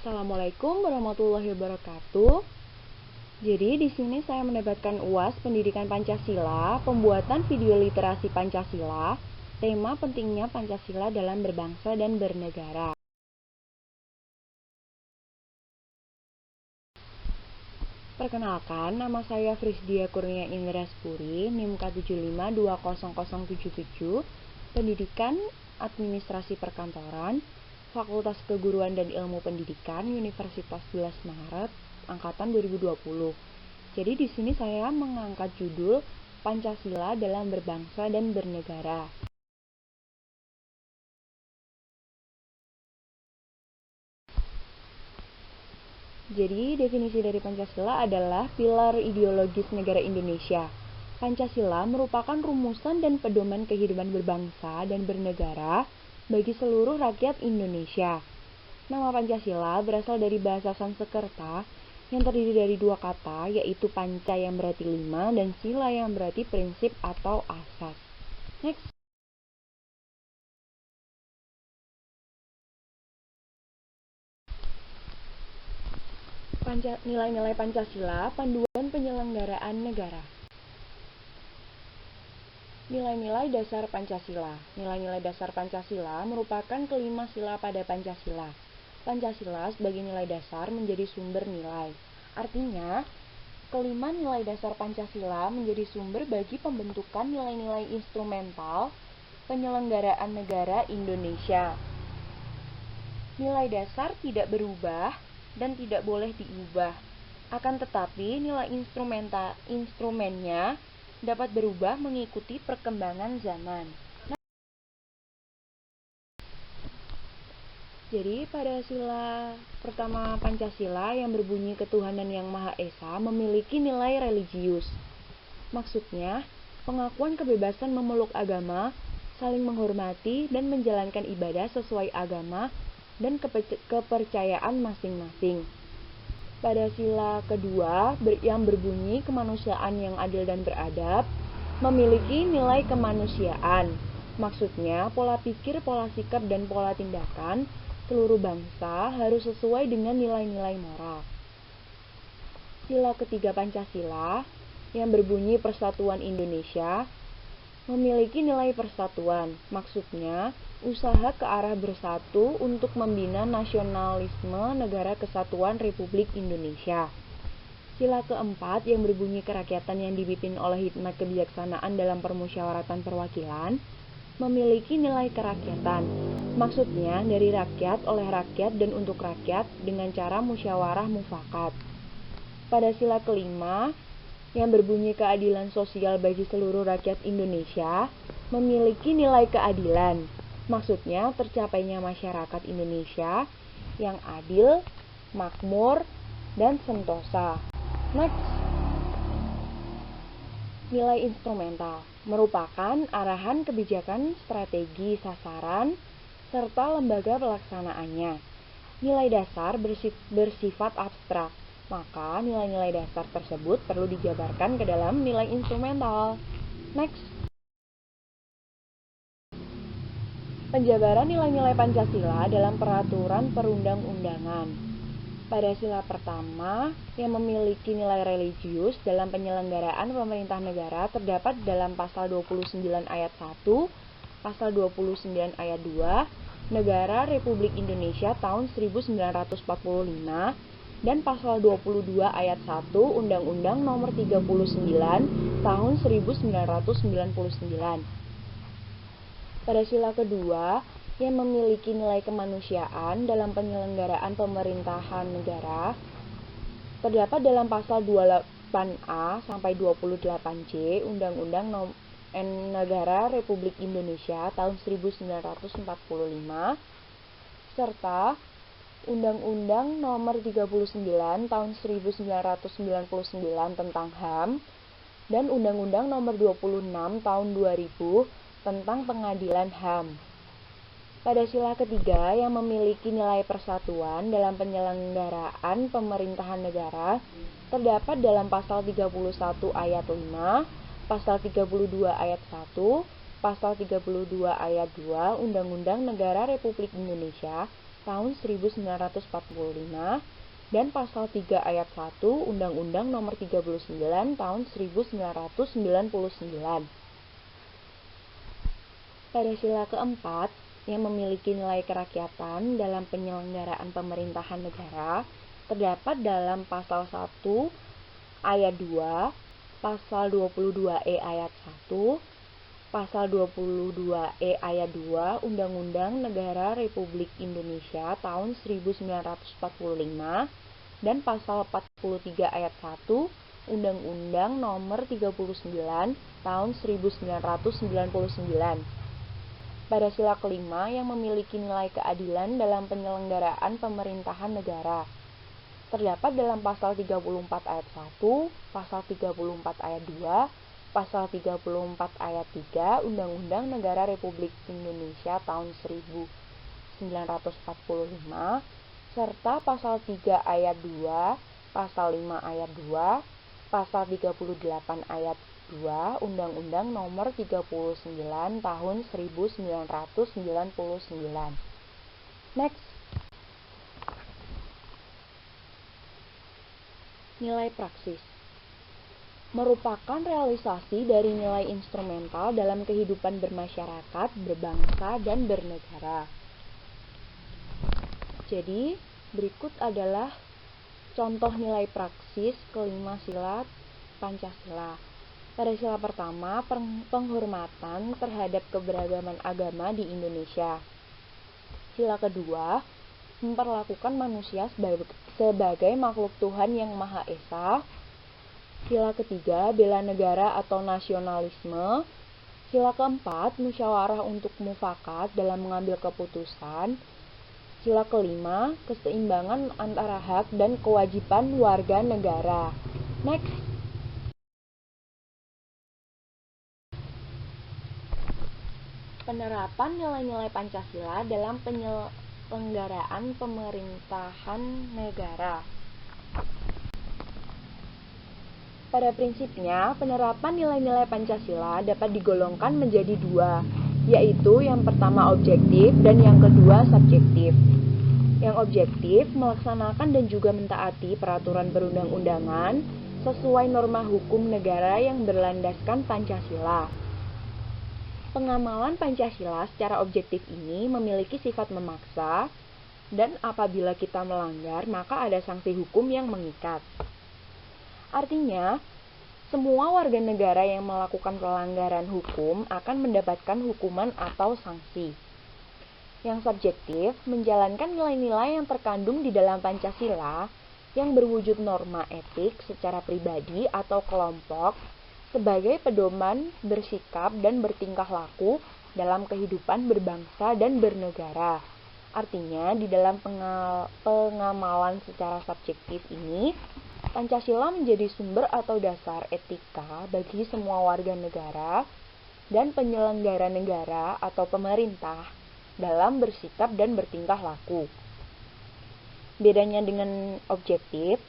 Assalamualaikum warahmatullahi wabarakatuh. Jadi di sini saya mendapatkan UAS Pendidikan Pancasila, pembuatan video literasi Pancasila, tema pentingnya Pancasila dalam berbangsa dan bernegara. Perkenalkan, nama saya Frisdia Kurnia Indraspuri, NIM K75200077, Pendidikan Administrasi Perkantoran, Fakultas Keguruan dan Ilmu Pendidikan, Universitas 11 Maret, angkatan 2020. Jadi di sini saya mengangkat judul Pancasila dalam berbangsa dan bernegara. Jadi definisi dari Pancasila adalah pilar ideologis negara Indonesia. Pancasila merupakan rumusan dan pedoman kehidupan berbangsa dan bernegara bagi seluruh rakyat Indonesia. Nama Pancasila berasal dari bahasa Sanskerta yang terdiri dari dua kata, yaitu panca yang berarti 5 dan sila yang berarti prinsip atau asas. Next. Nilai-nilai Pancasila, panduan penyelenggaraan negara. Nilai-nilai dasar Pancasila. Nilai-nilai dasar Pancasila merupakan kelima sila pada Pancasila. Pancasila sebagai nilai dasar menjadi sumber nilai. Artinya, kelima nilai dasar Pancasila menjadi sumber bagi pembentukan nilai-nilai instrumental penyelenggaraan negara Indonesia. Nilai dasar tidak berubah dan tidak boleh diubah. Akan tetapi, nilai instrumennya dapat berubah mengikuti perkembangan zaman. Jadi, pada sila pertama Pancasila yang berbunyi ketuhanan yang Maha Esa memiliki nilai religius. Maksudnya, pengakuan kebebasan memeluk agama, saling menghormati, dan menjalankan ibadah sesuai agama dan kepercayaan masing-masing. Pada sila kedua yang berbunyi kemanusiaan yang adil dan beradab memiliki nilai kemanusiaan. Maksudnya, pola pikir, pola sikap, dan pola tindakan seluruh bangsa harus sesuai dengan nilai-nilai moral. Sila ketiga Pancasila yang berbunyi Persatuan Indonesia memiliki nilai persatuan. Maksudnya, usaha ke arah bersatu untuk membina nasionalisme Negara Kesatuan Republik Indonesia. Sila keempat yang berbunyi kerakyatan yang dipimpin oleh hikmat kebijaksanaan dalam permusyawaratan perwakilan memiliki nilai kerakyatan. Maksudnya, dari rakyat, oleh rakyat, dan untuk rakyat dengan cara musyawarah mufakat. Pada sila kelima yang berbunyi keadilan sosial bagi seluruh rakyat Indonesia memiliki nilai keadilan. Maksudnya, tercapainya masyarakat Indonesia yang adil, makmur, dan sentosa. Next. Nilai instrumental merupakan arahan kebijakan, strategi, sasaran, serta lembaga pelaksanaannya. Nilai dasar bersifat abstrak, maka nilai-nilai dasar tersebut perlu dijabarkan ke dalam nilai instrumental. Next. Penjabaran nilai-nilai Pancasila dalam peraturan perundang-undangan. Pada sila pertama yang memiliki nilai religius dalam penyelenggaraan pemerintah negara terdapat dalam pasal 29 ayat 1, pasal 29 ayat 2, Negara Republik Indonesia tahun 1945, dan pasal 22 ayat 1 Undang-Undang Nomor 39 tahun 1999. Pada sila kedua yang memiliki nilai kemanusiaan dalam penyelenggaraan pemerintahan negara terdapat dalam pasal 28A sampai 28C Undang-Undang Negara Republik Indonesia tahun 1945 serta Undang-Undang Nomor 39 tahun 1999 tentang HAM dan Undang-Undang Nomor 26 tahun 2000 tentang Pengadilan HAM. Pada sila ketiga yang memiliki nilai persatuan dalam penyelenggaraan pemerintahan negara terdapat dalam pasal 31 ayat 5, pasal 32 ayat 1, pasal 32 ayat 2 Undang-Undang Negara Republik Indonesia tahun 1945 dan pasal 3 ayat 1 Undang-Undang Nomor 39 tahun 1999. Pada sila keempat, yang memiliki nilai kerakyatan dalam penyelenggaraan pemerintahan negara, terdapat dalam pasal 1 ayat 2, pasal 22E ayat 1, pasal 22E ayat 2 Undang-Undang Negara Republik Indonesia tahun 1945 dan pasal 43 ayat 1 Undang-Undang Nomor 39 tahun 1999. Pada sila kelima, yang memiliki nilai keadilan dalam penyelenggaraan pemerintahan negara, terdapat dalam pasal 34 ayat 1, pasal 34 ayat 2, pasal 34 ayat 3 Undang-Undang Negara Republik Indonesia tahun 1945, serta pasal 3 ayat 2, pasal 5 ayat 2, pasal 38 ayat 2 Undang-Undang Nomor 39 tahun 1999. Next. Nilai praksis merupakan realisasi dari nilai instrumental dalam kehidupan bermasyarakat, berbangsa, dan bernegara. Jadi, berikut adalah contoh nilai praksis kelima sila Pancasila. Pada sila pertama, penghormatan terhadap keberagaman agama di Indonesia. Sila kedua, memperlakukan manusia sebagai makhluk Tuhan yang Maha Esa. Sila ketiga, bela negara atau nasionalisme. Sila keempat, musyawarah untuk mufakat dalam mengambil keputusan. Sila kelima, keseimbangan antara hak dan kewajiban warga negara. Next. Penerapan nilai-nilai Pancasila dalam penyelenggaraan pemerintahan negara. Pada prinsipnya, penerapan nilai-nilai Pancasila dapat digolongkan menjadi dua, yaitu yang pertama objektif dan yang kedua subjektif. Yang objektif melaksanakan dan juga mentaati peraturan perundang-undangan sesuai norma hukum negara yang berlandaskan Pancasila. Pengamalan Pancasila secara objektif ini memiliki sifat memaksa, dan apabila kita melanggar, maka ada sanksi hukum yang mengikat. Artinya, semua warga negara yang melakukan pelanggaran hukum akan mendapatkan hukuman atau sanksi. Yang subjektif menjalankan nilai-nilai yang terkandung di dalam Pancasila yang berwujud norma etik secara pribadi atau kelompok sebagai pedoman bersikap dan bertingkah laku dalam kehidupan berbangsa dan bernegara. Artinya, di dalam pengamalan secara subjektif ini, Pancasila menjadi sumber atau dasar etika bagi semua warga negara dan penyelenggara negara atau pemerintah dalam bersikap dan bertingkah laku. Bedanya dengan objektif,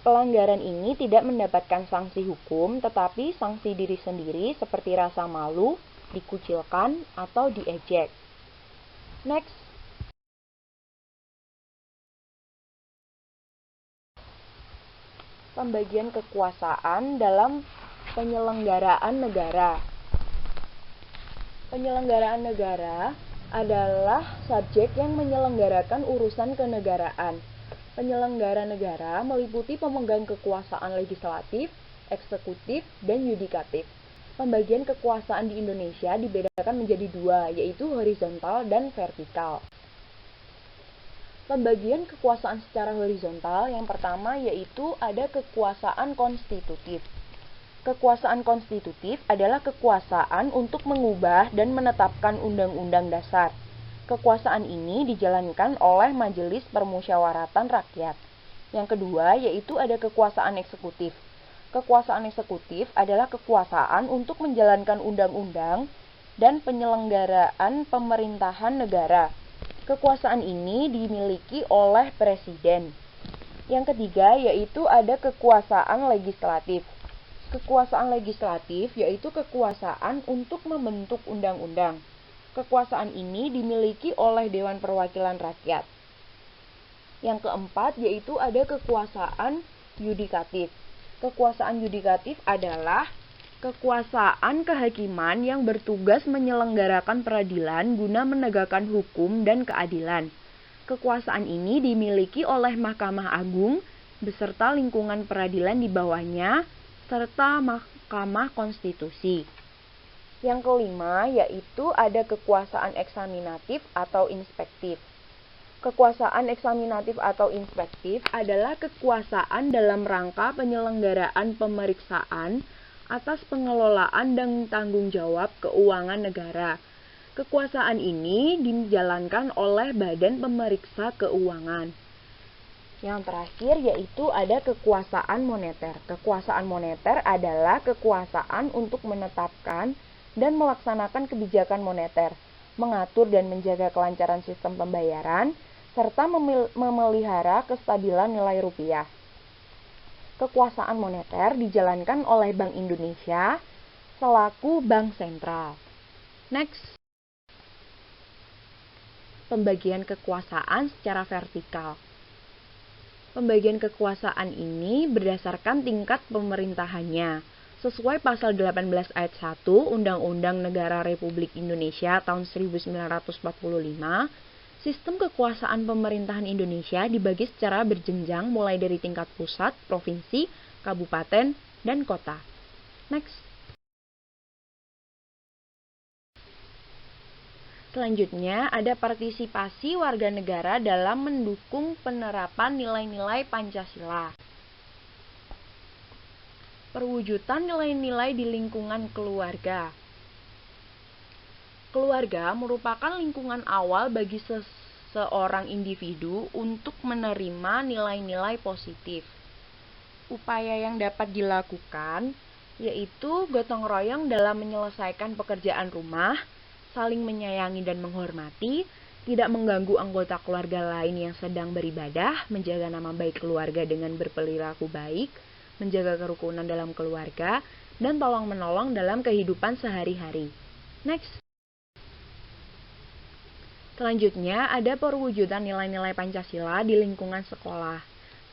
pelanggaran ini tidak mendapatkan sanksi hukum, tetapi sanksi diri sendiri seperti rasa malu, dikucilkan, atau diejek. Next. Pembagian kekuasaan dalam penyelenggaraan negara. Penyelenggaraan negara adalah subjek yang menyelenggarakan urusan kenegaraan. Penyelenggara negara meliputi pemegang kekuasaan legislatif, eksekutif, dan yudikatif. Pembagian kekuasaan di Indonesia dibedakan menjadi dua, yaitu horizontal dan vertikal. Pembagian kekuasaan secara horizontal yang pertama yaitu ada kekuasaan konstitutif. Kekuasaan konstitutif adalah kekuasaan untuk mengubah dan menetapkan undang-undang dasar. Kekuasaan ini dijalankan oleh Majelis Permusyawaratan Rakyat. Yang kedua yaitu ada kekuasaan eksekutif. Kekuasaan eksekutif adalah kekuasaan untuk menjalankan undang-undang dan penyelenggaraan pemerintahan negara. Kekuasaan ini dimiliki oleh Presiden. Yang ketiga yaitu ada kekuasaan legislatif. Kekuasaan legislatif yaitu kekuasaan untuk membentuk undang-undang. Kekuasaan ini dimiliki oleh Dewan Perwakilan Rakyat. Yang keempat yaitu ada kekuasaan yudikatif. Kekuasaan yudikatif adalah kekuasaan kehakiman yang bertugas menyelenggarakan peradilan guna menegakkan hukum dan keadilan. Kekuasaan ini dimiliki oleh Mahkamah Agung beserta lingkungan peradilan di bawahnya, serta Mahkamah Konstitusi. Yang kelima yaitu ada kekuasaan eksaminatif atau inspektif. Kekuasaan eksaminatif atau inspektif adalah kekuasaan dalam rangka penyelenggaraan pemeriksaan atas pengelolaan dan tanggung jawab keuangan negara. Kekuasaan ini dijalankan oleh Badan Pemeriksa Keuangan. Yang terakhir yaitu ada kekuasaan moneter. Kekuasaan moneter adalah kekuasaan untuk menetapkan dan melaksanakan kebijakan moneter, mengatur dan menjaga kelancaran sistem pembayaran, serta memelihara kestabilan nilai rupiah. Kekuasaan moneter dijalankan oleh Bank Indonesia selaku bank sentral. Next. Pembagian kekuasaan secara vertikal. Pembagian kekuasaan ini berdasarkan tingkat pemerintahannya. Sesuai pasal 18 ayat 1 Undang-Undang Negara Republik Indonesia tahun 1945, sistem kekuasaan pemerintahan Indonesia dibagi secara berjenjang mulai dari tingkat pusat, provinsi, kabupaten, dan kota. Next. Selanjutnya, ada partisipasi warga negara dalam mendukung penerapan nilai-nilai Pancasila. Perwujudan nilai-nilai di lingkungan keluarga. Keluarga merupakan lingkungan awal bagi seorang individu untuk menerima nilai-nilai positif. Upaya yang dapat dilakukan yaitu gotong royong dalam menyelesaikan pekerjaan rumah, saling menyayangi dan menghormati, tidak mengganggu anggota keluarga lain yang sedang beribadah, menjaga nama baik keluarga dengan berperilaku baik, menjaga kerukunan dalam keluarga, dan tolong-menolong dalam kehidupan sehari-hari. Next. Selanjutnya, ada perwujudan nilai-nilai Pancasila di lingkungan sekolah.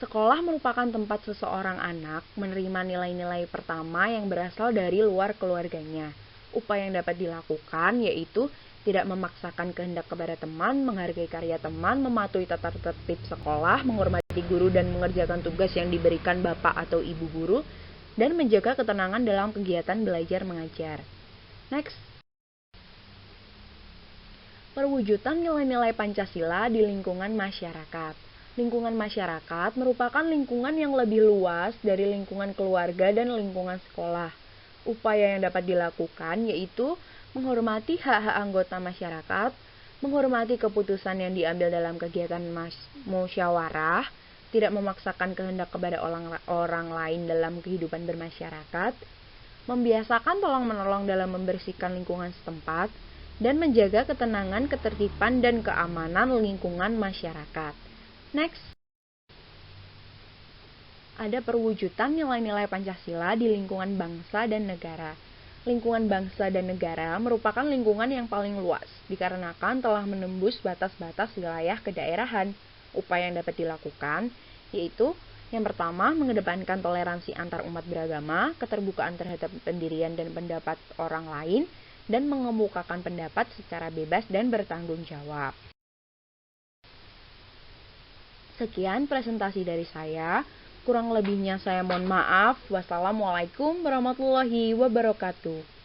Sekolah merupakan tempat seseorang anak menerima nilai-nilai pertama yang berasal dari luar keluarganya. Upaya yang dapat dilakukan yaitu tidak memaksakan kehendak kepada teman, menghargai karya teman, mematuhi tata tertib sekolah, menghormati guru dan mengerjakan tugas yang diberikan bapak atau ibu guru, dan menjaga ketenangan dalam kegiatan belajar mengajar. Next. Perwujudan nilai-nilai Pancasila di lingkungan masyarakat. Lingkungan masyarakat merupakan lingkungan yang lebih luas dari lingkungan keluarga dan lingkungan sekolah. Upaya yang dapat dilakukan yaitu menghormati hak-hak anggota masyarakat, menghormati keputusan yang diambil dalam kegiatan musyawarah, tidak memaksakan kehendak kepada orang lain dalam kehidupan bermasyarakat, membiasakan tolong-menolong dalam membersihkan lingkungan setempat, dan menjaga ketenangan, ketertiban, dan keamanan lingkungan masyarakat. Next. Ada perwujudan nilai-nilai Pancasila di lingkungan bangsa dan negara. Lingkungan bangsa dan negara merupakan lingkungan yang paling luas, dikarenakan telah menembus batas-batas wilayah kedaerahan. Upaya yang dapat dilakukan yaitu yang pertama, mengedepankan toleransi antar umat beragama, keterbukaan terhadap pendirian dan pendapat orang lain, dan mengemukakan pendapat secara bebas dan bertanggung jawab. Sekian presentasi dari saya. Kurang lebihnya saya mohon maaf. Wassalamualaikum warahmatullahi wabarakatuh.